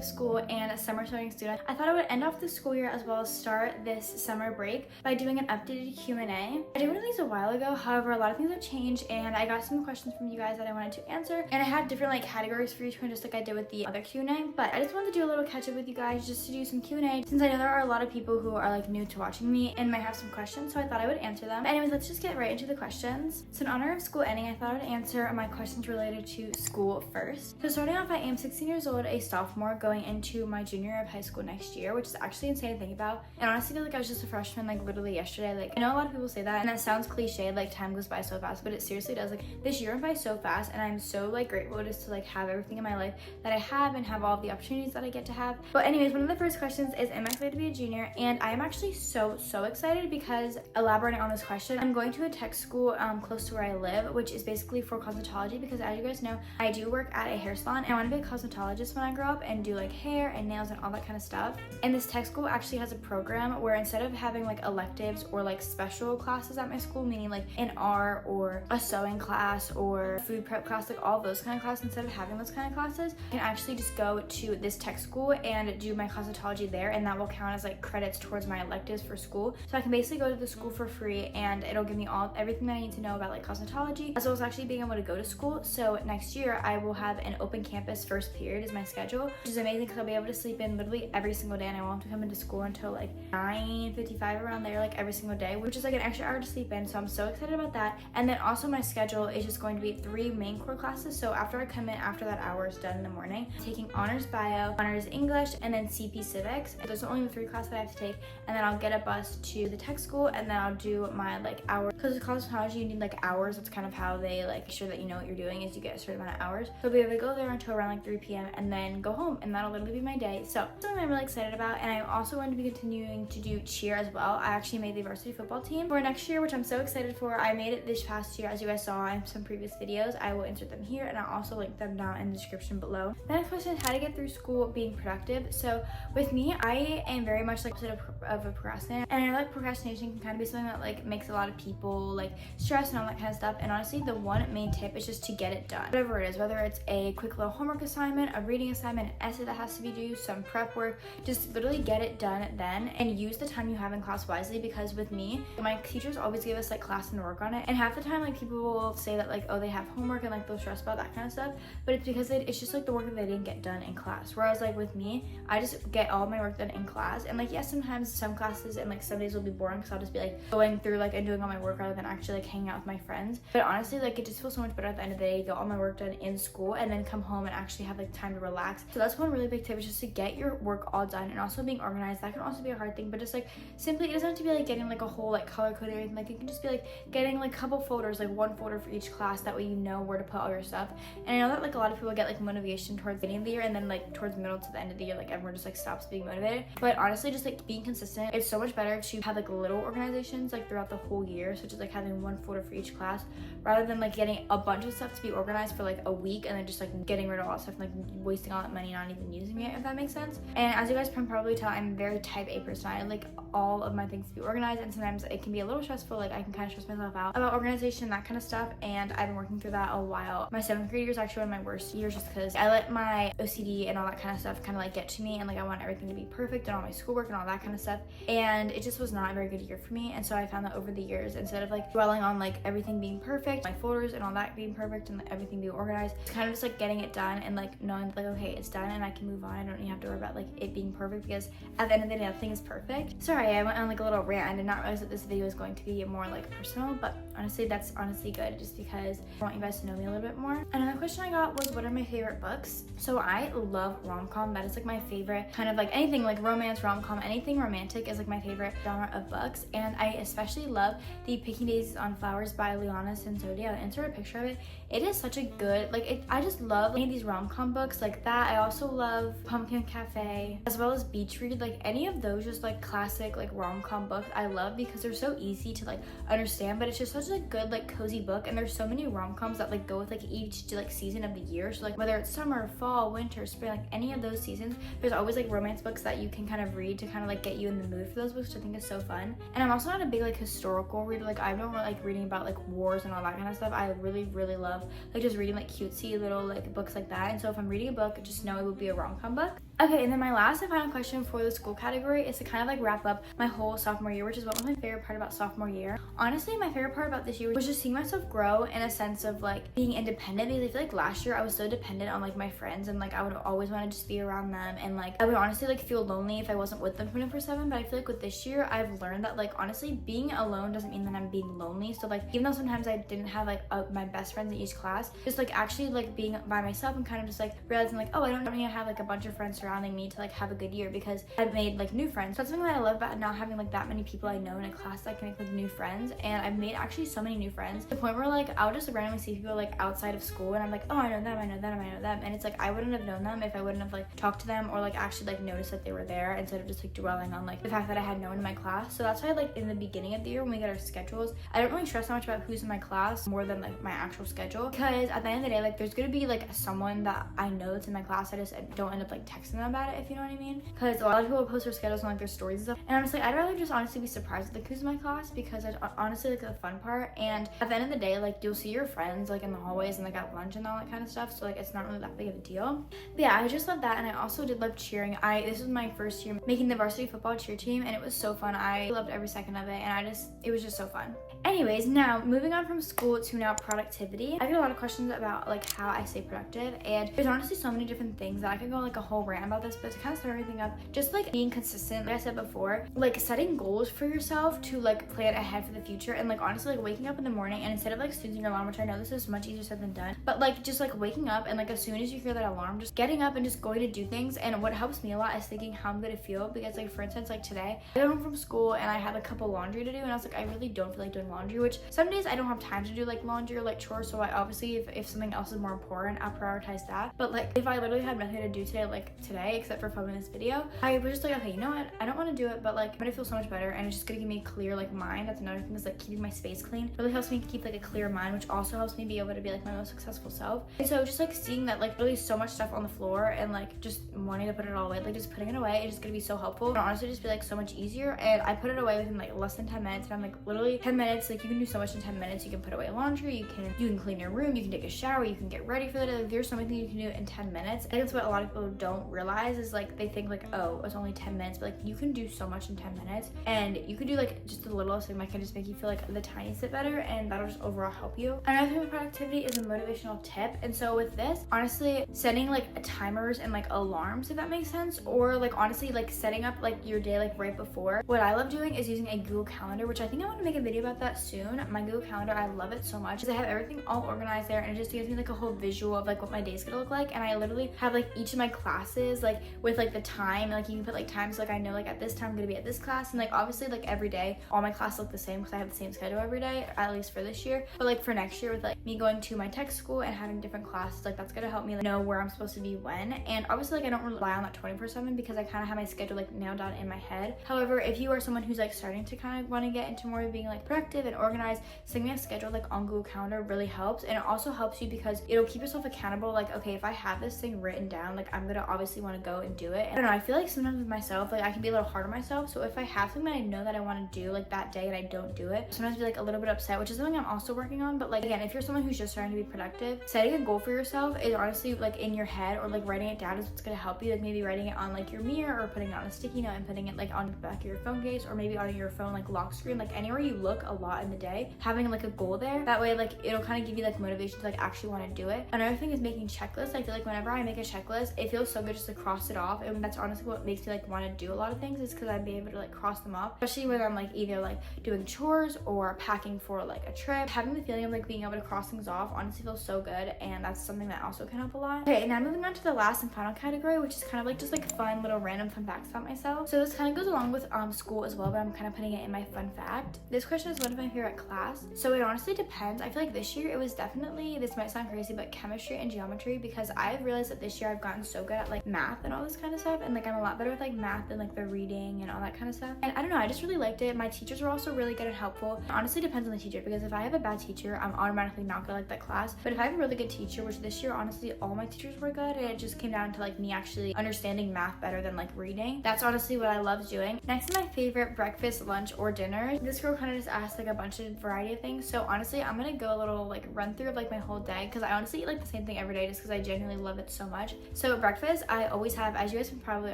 of school and a summer starting student, I thought I would end off the school year as well as start this summer break by doing an updated Q&A. I did one of these a while ago, however a lot of things have changed and I got some questions from you guys that I wanted to answer, and I had different like categories for each one just like I did with the other Q&A, but I just wanted to do a little catch up with you guys just to do some Q&A since I know there are a lot of people who are like new to watching me and might have some questions, so I thought I would answer them. Anyways, let's just get right into the questions. So in honor of school ending, I thought I would answer my questions related to school first. So starting off, I am 16 years old, a sophomore, going into my junior year of high school next year, which is actually insane to think about. And honestly, I feel like I was just a freshman like literally yesterday. Like I know a lot of people say that and that sounds cliche, like time goes by so fast, but it seriously does. Like this year went by so fast and I'm so like grateful just to like have everything in my life that I have and have all of the opportunities that I get to have. But anyways, one of the first questions is, am I excited to be a junior? And I am actually so excited because, elaborating on this question, I'm going to a tech school close to where I live, which is basically for cosmetology, because as you guys know, I do work at a hair salon and I want to be a cosmetologist when I grow up and do like hair and nails and all that kind of stuff. And this tech school actually has a program where instead of having like electives or like special classes at my school, meaning like an art or a sewing class or food prep class, like all those kind of classes, instead of having those kind of classes, I can actually just go to this tech school and do my cosmetology there, and that will count as like credits towards my electives for school. So I can basically go to the school for free and it'll give me everything that I need to know about like cosmetology, as well as actually being able to go to school. So next year I will have an open campus first period is my schedule, which is amazing because I'll be able to sleep in literally every single day and I won't have to come into school until like 9:55 around there, like every single day, which is like an extra hour to sleep in. So I'm so excited about that. And then also my schedule is just going to be 3 main core classes. So after I come in, after that hour is done in the morning, taking honors bio, honors English, and then CP civics. Those are only the 3 classes that I have to take, and then I'll get a bus to the tech school and then I'll do my like hours, because with cosmetology you need like hours. That's kind of how they like make sure that you know what you're doing, is you get a certain amount of hours. So I'll be able to go there until around like 3 p.m. and then go home, and that'll literally be my day. So something I'm really excited about. And I'm also going to be continuing to do cheer as well. I actually made the varsity football team for next year, which I'm so excited for. I made it this past year, as you guys saw in some previous videos. I will insert them here and I'll also link them down in the description below. The next question is how to get through school being productive. So with me, I am very much like of a procrastinator, and I know like procrastination can kind of be something that like makes a lot of people like stress and all that kind of stuff. And honestly, the one main tip is just to get it done, whatever it is, whether it's a quick little homework assignment, a reading assignment, an essay that has to be due, some prep work, just literally get it done then, and use the time you have in class wisely. Because with me, my teachers always give us like class and work on it, and half the time like people will say that like, oh, they have homework and like they'll stress about that kind of stuff, but it's because it's just like the work that they didn't get done in class. Whereas like with me, I just get all my work done in class, and like yes, sometimes some classes and like some days will be boring because I'll just be like going through like and doing all my work rather than actually like hanging out with my friends. But honestly, like it just feels so much better at the end of the day, get all my work done in school and then come home and actually have like time to relax. So that's one really big tip, is just to get your work all done, and also being organized. That can also be a hard thing, but just like simply, it doesn't have to be like getting like a whole like color code or anything. Like it can just be like getting like a couple folders, like one folder for each class, that way you know where to put all your stuff. And I know that like a lot of people get like motivation towards the beginning of the year, and then like towards the middle to the end of the year, like everyone just like stops being motivated. But honestly, just like being consistent, it's so much better to have like little organizations like throughout the whole year, such as like having one folder for each class, rather than like getting a bunch of stuff to be organized for like a week and then just like getting rid of all that stuff and like wasting all that money not even using it, if that makes sense. And as you guys can probably tell, I'm a very type A person. I like all of my things to be organized, and sometimes it can be a little stressful. Like I can kind of stress myself out about organization, that kind of stuff, and I've been working through that a while. My 7th grade year is actually one of my worst years, just because I let my OCD and all that kind of stuff kind of like get to me, and like I want everything to be perfect and all my schoolwork and all that kind of stuff, and it just was not a very good year for me. And so I found that over the years, instead of like dwelling on like everything being perfect, my folders and all that being perfect and like, everything being organized, it's kind of just like getting it done and like knowing that, like, okay, it's done and I can move on. I don't even have to worry about like it being perfect, because at the end of the day, nothing is perfect. Sorry, I went on like a little rant. I did not realize that this video is going to be more like personal, but honestly, that's honestly good, just because I want you guys to know me a little bit more. Another question I got was, what are my favorite books? So I love rom-com. That is like my favorite kind of like anything like romance, rom-com, anything romantic is like my favorite genre of books. And I especially love the Picking Daisies on Flowers by Liana Sensodia. I'll insert a picture of it. It is such a good, like I just love any of these rom-com books like that. I also love Pumpkin Cafe, as well as Beach Read. Like any of those just like classic like rom-com books I love, because they're so easy to like understand, but it's just such a good like cozy book. And there's so many rom-coms that like go with like each like season of the year. So like whether it's summer, fall, winter, spring, like any of those seasons, there's always like romance books that you can kind of read to kind of like get you in the mood for those books, which I think is so fun. And I'm also not a big like historical reader. Like I don't really like reading about like wars and all that kind of stuff. I really love like just reading like cutesy little like books like that. And so if I'm reading a book, just know it will be a rom-com book. Okay, and then my last and final question for the school category is to kind of like wrap up my whole sophomore year, which is what was my favorite part about sophomore year. Honestly, my favorite part about this year was just seeing myself grow in a sense of like being independent, because I feel like last year I was so dependent on like my friends, and like I would always want to just be around them, and like I would honestly like feel lonely if I wasn't with them 24/7. But I feel like with this year I've learned that like honestly being alone doesn't mean that I'm being lonely. So like even though sometimes I didn't have like my best friends in each class, just like actually like being by myself and kind of just like realizing like, oh, I don't need to have like a bunch of friends surrounding me to like have a good year, because I've made like new friends. So that's something that I love about not having like that many people I know in a class that can make like new friends. And I've made actually so many new friends, to the point where like I'll just randomly see people like outside of school and I'm like, oh, I know them, I know them, I know them. And it's like I wouldn't have known them if I wouldn't have like talked to them or like actually like noticed that they were there, instead of just like dwelling on like the fact that I had no one in my class. So that's why like in the beginning of the year when we get our schedules, I don't really stress so much about who's in my class more than like my actual schedule, because at the end of the day like there's gonna be like someone that I know that's in my class. I just don't end up like texting them about it, if you know what I mean, because a lot of people post their schedules on like their stories and stuff, and I'm just like, I'd rather just honestly be surprised with like who's in my class, because I honestly like the fun part. And at the end of the day like you'll see your friends like in the hallways and like at lunch and all that kind of stuff, so like it's not really that big of a deal. But yeah, I just love that. And I also did love cheering. This was my first year making the varsity football cheer team, and it was so fun. I loved every second of it, and it was just so fun. Anyways, now moving on from school to now productivity. I get a lot of questions about like how I stay productive, and there's honestly so many different things that I could go like a whole rant about this, but to kind of start everything up, just like being consistent, like I said before, like setting goals for yourself to like plan ahead for the future, and like honestly like waking up in the morning, and instead of like snoozing your alarm, which I know this is much easier said than done, but like just like waking up and like as soon as you hear that alarm, just getting up and just going to do things. And what helps me a lot is thinking how I'm gonna feel, because like for instance like today I got home from school and I had a couple laundry to do, and I was like, I really don't feel like doing laundry, which some days I don't have time to do like laundry or like chores, so I obviously if something else is more important I'll prioritize that. But like if I literally had nothing to do today, like today, except for filming this video, I was just like, okay, you know what, I don't want to do it, but like I'm gonna feel so much better, and it's just gonna give me a clear like mind. That's another thing, is like keeping my space clean really helps me keep like a clear mind, which also helps me be able to be like my most successful self. And so just like seeing that like really so much stuff on the floor and like just wanting to put it all away, like just putting it away is just gonna be so helpful, and honestly just be like so much easier. And I put it away within like less than 10 minutes, and I'm like literally 10 minutes, like you can do so much in 10 minutes. You can put away laundry, you can clean your room, you can take a shower, you can get ready for the day. Like, there's so many things you can do in 10 minutes. I think that's what a lot of people don't realize, is like they think like, oh, it's only 10 minutes, but like you can do so much in 10 minutes, and you can do like just the littlest thing that can just make you feel like the tiniest bit better, and that'll just overall help you. Another thing with productivity is a motivational tip. And so with this, honestly, setting like timers and like alarms, if that makes sense, or like honestly like setting up like your day like right before. What I love doing is using a Google Calendar, which I think I want to make a video about that soon. My Google Calendar, I love it so much because I have everything all organized there, and it just gives me like a whole visual of like what my day's gonna look like. And I literally have like each of my classes like with like the time, like you can put like times, so like I know like at this time I'm gonna be at this class, and like obviously like every day all my classes look the same because I have the same schedule every day, at least for this year. But like for next year, with like me going to my tech school and having different classes, like that's gonna help me like know where I'm supposed to be when. And obviously like I don't rely on that 24/7 because I kind of have my schedule like nailed down in my head. However, if you are someone who's like starting to kind of want to get into more of being like productive and organized, setting a schedule like on Google Calendar really helps. And it also helps you because it'll keep yourself accountable. Like, okay, if I have this thing written down, like I'm gonna obviously want to go and do it. And I don't know, I feel like sometimes with myself, like I can be a little hard on myself. So if I have something that I know that I want to do like that day and I don't do it, sometimes be like a little bit upset, which is something I'm also working on. But like again, if you're someone who's just starting to be productive, setting a goal for yourself is honestly like in your head, or like writing it down is what's gonna help you. Like maybe writing it on like your mirror, or putting it on a sticky note and putting it like on the back of your phone case, or maybe on your phone like lock screen, like anywhere you look a lot in the day, having like a goal there. That way like it'll kind of give you like motivation to like actually want to do it. Another thing is making checklists. I feel like whenever I make a checklist, it feels so good just to cross it off, and that's honestly what makes me like want to do a lot of things, is because I'd be able to like cross them off, especially when I'm like either like doing chores or packing for like a trip. Having the feeling of like being able to cross things off honestly feels so good, and that's something that also can help a lot. Okay, now moving on to the last and final category, which is kind of like just like fun little random fun facts about myself. So this kind of goes along with school as well, but I'm kind of putting it in my fun fact. This question is, one of my favorite class. So it honestly depends. I feel like this year it was definitely, this might sound crazy, but chemistry and geometry, because I've realized that this year I've gotten so good at like math and all this kind of stuff, and like I'm a lot better with like math and like the reading and all that kind of stuff. And I don't know, I just really liked it. My teachers were also really good and helpful. It honestly depends on the teacher, because if I have a bad teacher, I'm automatically not gonna like that class. But if I have a really good teacher, which this year honestly all my teachers were good, and it just came down to like me actually understanding math better than like reading. That's honestly what I love doing. Next is my favorite breakfast, lunch, or dinner. This girl kind of just asked like a bunch of variety of things. So honestly, I'm gonna go a little like run through of like my whole day, because I honestly eat like the same thing every day just because I genuinely love it so much. So breakfast, I always have, as you guys can probably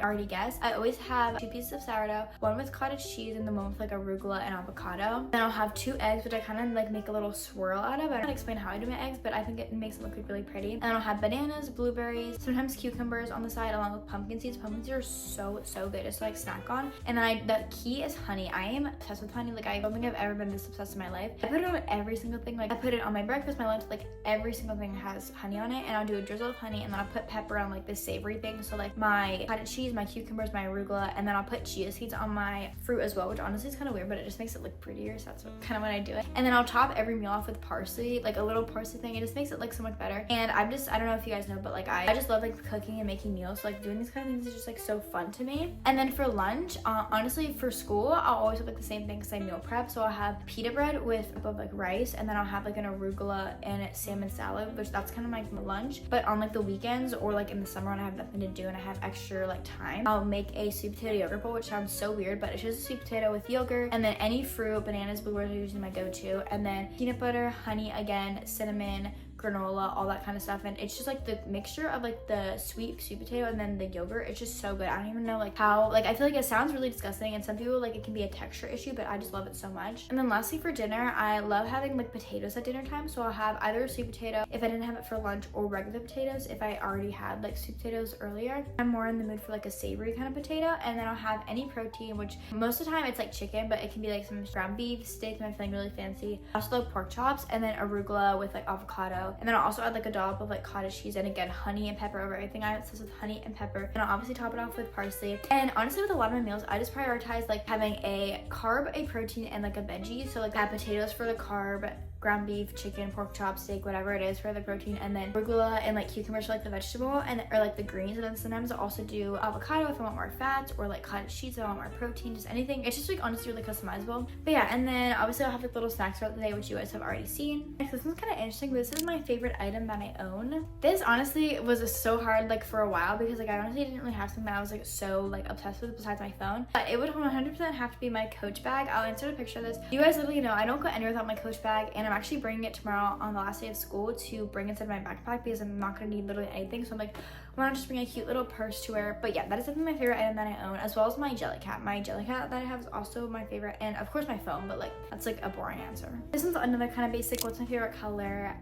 already guess, I always have 2 pieces of sourdough, one with cottage cheese and the one with like arugula and avocado. Then I'll have 2 eggs, which I kind of like make a little swirl out of. I don't explain how I do my eggs, but I think it makes them look like really pretty. And I'll have bananas, blueberries, sometimes cucumbers on the side along with pumpkin seeds. Pumpkin seeds are so good just to like snack on. And then the key is honey. I am obsessed with honey. Like I don't think I've ever been this obsessed in my life. I put it on every single thing. Like I put it on my breakfast, my lunch, like every single thing has honey on it. And I'll do a drizzle of honey, and then I'll put pepper on like this savory thing. So like my cottage cheese, my cucumbers, my arugula, and then I'll put chia seeds on my fruit as well, which honestly is kind of weird, but it just makes it look prettier. So that's kind of when I do it. And then I'll top every meal off with parsley, like a little parsley thing. It just makes it look so much better. And I don't know if you guys know, but like I just love like cooking and making meals. So like doing these kind of things is just like so fun to me. And then for lunch, honestly for school, I'll always have like the same thing because I meal prep. So I'll have pita bread with above like rice, and then I'll have like an arugula and salmon salad, which that's kind of my lunch. But on like the weekends or like in the summer when I have nothing to do and I have extra like time, I'll make a sweet potato yogurt bowl, which sounds so weird, but it's just a sweet potato with yogurt and then any fruit. Bananas, blueberries are usually my go-to, and then peanut butter, honey again, cinnamon, granola, all that kind of stuff. And it's just like the mixture of like the sweet potato and then the yogurt. It's just so good. I don't even know like how, like I feel like it sounds really disgusting, and some people like it can be a texture issue, but I just love it so much. And then lastly for dinner, I love having like potatoes at dinner time. So I'll have either a sweet potato if I didn't have it for lunch, or regular potatoes if I already had like sweet potatoes earlier. I'm more in the mood for like a savory kind of potato. And then I'll have any protein, which most of the time it's like chicken, but it can be like some ground beef, steak if I'm feeling really fancy. I also love pork chops, and then arugula with like avocado. And then I'll also add like a dollop of like cottage cheese, and again honey and pepper over everything. I'm obsessed with honey and pepper. And I'll obviously top it off with parsley. And honestly with a lot of my meals, I just prioritize like having a carb, a protein, and like a veggie. So like I have potatoes for the carb, ground beef, chicken, pork chop, steak, whatever it is for the protein, and then arugula and like cucumbers for like the vegetable, and or like the greens. And then sometimes I'll also do avocado if I want more fats, or like cottage cheese if I want more protein, just anything. It's just like honestly really customizable. But yeah, and then obviously I'll have like little snacks throughout the day, which you guys have already seen. Next, this one's kind of interesting, but this is my favorite item that I own. This honestly was so hard like for a while, because like I honestly didn't really have something that I was like so like obsessed with besides my phone. But it would 100% have to be my Coach bag. I'll insert a picture of this. You guys literally know I don't go anywhere without my Coach bag, and I'm actually bringing it tomorrow on the last day of school to bring inside my backpack, because I'm not gonna need literally anything. So I'm like, why not just bring a cute little purse to wear? But yeah, that is definitely my favorite item that I own, as well as my jelly cat. My jelly cat that I have is also my favorite, and of course my phone, but like that's like a boring answer. This one's another kind of basic. What's my favorite color?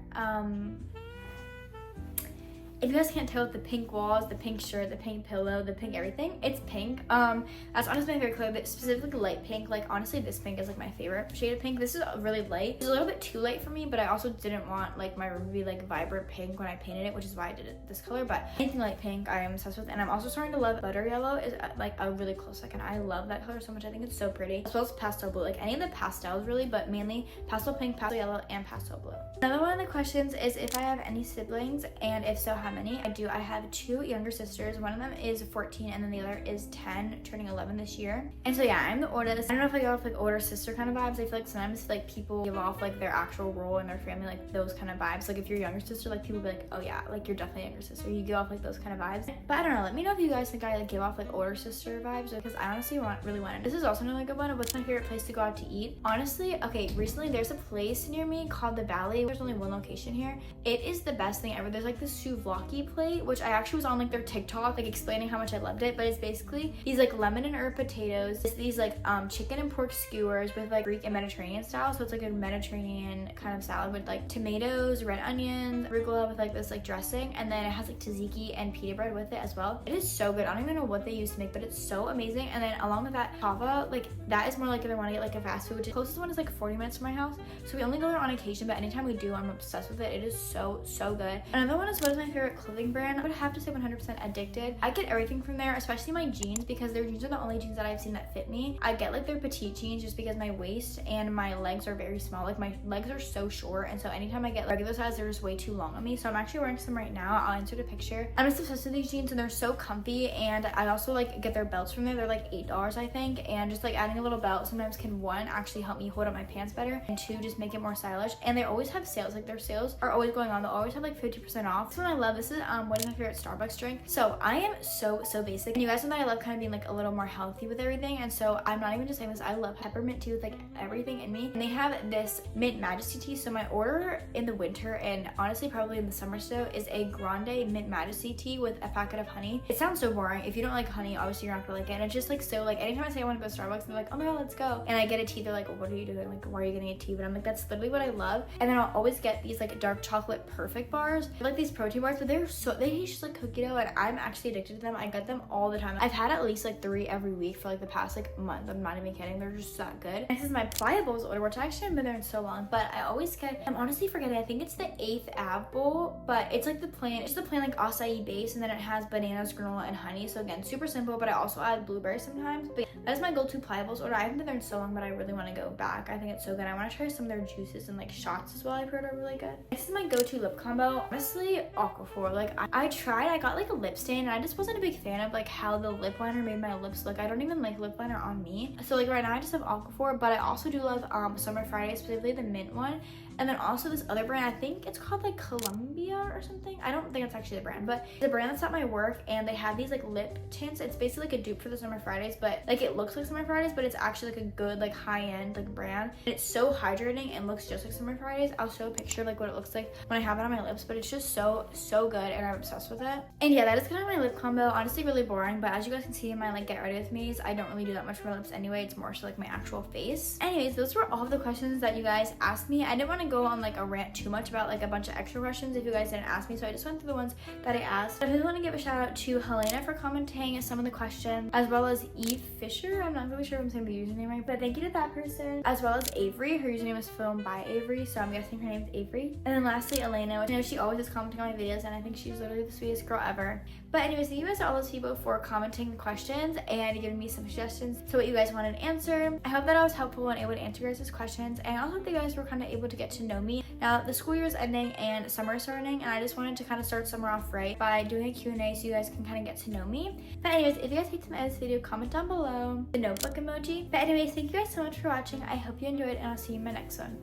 If you guys can't tell with the pink walls, the pink shirt, the pink pillow, the pink everything, it's pink. That's honestly my favorite color, but specifically light pink. Like honestly, this pink is like my favorite shade of pink. This is really light. It's a little bit too light for me, but I also didn't want like my room to be like vibrant pink when I painted it, which is why I did it this color. But anything light pink, I am obsessed with. And I'm also starting to love butter yellow. Is like a really close second. I love that color so much. I think it's so pretty. As well as pastel blue, like any of the pastels really, but mainly pastel pink, pastel yellow, and pastel blue. Another one of the questions is if I have any siblings, and if so, how many? I have 2 younger sisters. One of them is 14, and then the other is 10, turning 11 this year. And so yeah, I'm the oldest. I don't know if I go off like older sister kind of vibes. I feel like sometimes like people give off like their actual role in their family, like those kind of vibes. Like if you're younger sister, like people be like, oh yeah, like you're definitely a younger sister. You give off like those kind of vibes. But I don't know. Let me know if you guys think I like give off like older sister vibes, because I honestly really want to. This is also another good one of what's my favorite place to go out to eat. Honestly, okay, recently there's a place near me called the Valley. There's only one location here. It is the best thing ever. There's like this souvlaki plate, which I actually was on like their TikTok like explaining how much I loved it, but it's basically these like lemon and herb potatoes. It's these like chicken and pork skewers with like Greek and Mediterranean style. So it's like a Mediterranean kind of salad with like tomatoes, red onions, arugula with like this like dressing, and then it has like tzatziki and pita bread with it as well. It is so good. I don't even know what they use to make, but it's so amazing. And then along with that, kava, like that is more like if I want to get like a fast food. The closest one is like 40 minutes from my house, so we only go there on occasion, but anytime we do, I'm obsessed with it. It is so good. Another one is what is my favorite clothing brand? I would have to say 100% Addicted. I get everything from there, especially my jeans, because their jeans are the only jeans that I've seen that fit me. I get like their petite jeans just because my waist and my legs are very small. Like my legs are so short, and so anytime I get regular size, they're just way too long on me. So I'm actually wearing some right now. I'll insert a picture. I'm just obsessed with these jeans, and they're so comfy. And I also like get their belts from there. They're like $8 I think, and just like adding a little belt sometimes can, one, actually help me hold up my pants better, and 2, just make it more stylish. And they always have sales. Like their sales are always going on. They'll always have like 50% off. This one I love this is what is my favorite Starbucks drink. So I am so basic, and you guys know that I love kind of being like a little more healthy with everything, and so I'm not even just saying this, I love peppermint tea with like everything in me. And they have this Mint Majesty tea, so my order in the winter and honestly probably in the summer still is a grande Mint Majesty tea with a packet of honey. It sounds so boring. If you don't like honey, obviously you're not gonna like it. And it's just like so, like anytime I say I want to go to Starbucks, they're like, oh my god, let's go. And I get a tea, they're like, what are you doing? Like, why are you getting a tea? But I'm like, that's literally what I love. And then I'll always get these like dark chocolate perfect bars. They're like these protein bars, but they taste just like cookie dough, and I'm actually addicted to them. I get them all the time. I've had at least like 3 every week for like the past like month. I'm not even kidding. They're just that good. And this is my Pliables order, which I actually haven't been there in so long, but I always get, I'm honestly forgetting, I think it's the 8th Ave bowl, but it's like the plain, it's the plain like acai base, and then it has bananas, granola, and honey. So again, super simple, but I also add blueberries sometimes. But that is my go-to Pliables order. I haven't been there in so long, but I really want to go back. I think it's so good. I want to try some of their juices and like shots as well. I've heard are really good. This is my go-to lip combo. Honestly, Aquaphor. Like I tried, I got like a lip stain, and I just wasn't a big fan of like how the lip liner made my lips look. I don't even like lip liner on me. So like right now I just have Aquaphor, but I also do love Summer Fridays, specifically the mint one. And then also this other brand, I think it's called like Columbia or something. I don't think it's actually the brand, but it's a brand that's at my work, and they have these like lip tints. It's basically like a dupe for the Summer Fridays, but like it looks like Summer Fridays, but it's actually like a good like high-end like brand. And it's so hydrating and looks just like Summer Fridays. I'll show a picture of like what it looks like when I have it on my lips, but it's just so good, and I'm obsessed with it. And yeah, that is kind of my lip combo. Honestly, really boring, but as you guys can see in my like get ready with me's, I don't really do that much for my lips anyway. It's more so like my actual face. Anyways, those were all of the questions that you guys asked me. I didn't want to go on like a rant too much about like a bunch of extra questions if you guys didn't ask me, so I just went through the ones that I asked. I really want to give a shout out to Helena for commenting some of the questions, as well as Eve Fisher. I'm not really sure if I'm saying the username right, but thank you to that person, as well as Avery. Her username is filmed by Avery, so I'm guessing her name is Avery. And then lastly, Elena, which I know she always is commenting on my videos, and I think she's literally the sweetest girl ever. But anyways, thank you guys to all those people for commenting the questions and giving me some suggestions to what you guys wanted to answer. I hope that I was helpful and able to answer guys' questions, and I also hope that you guys were kind of able to get to know me. Now the school year is ending and summer is starting, and I just wanted to kind of start summer off right by doing a Q&A so you guys can kind of get to know me. But anyways, if you guys hate this video, comment down below the notebook emoji. But anyways, thank you guys so much for watching. I hope you enjoyed, and I'll see you in my next one.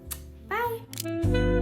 Bye!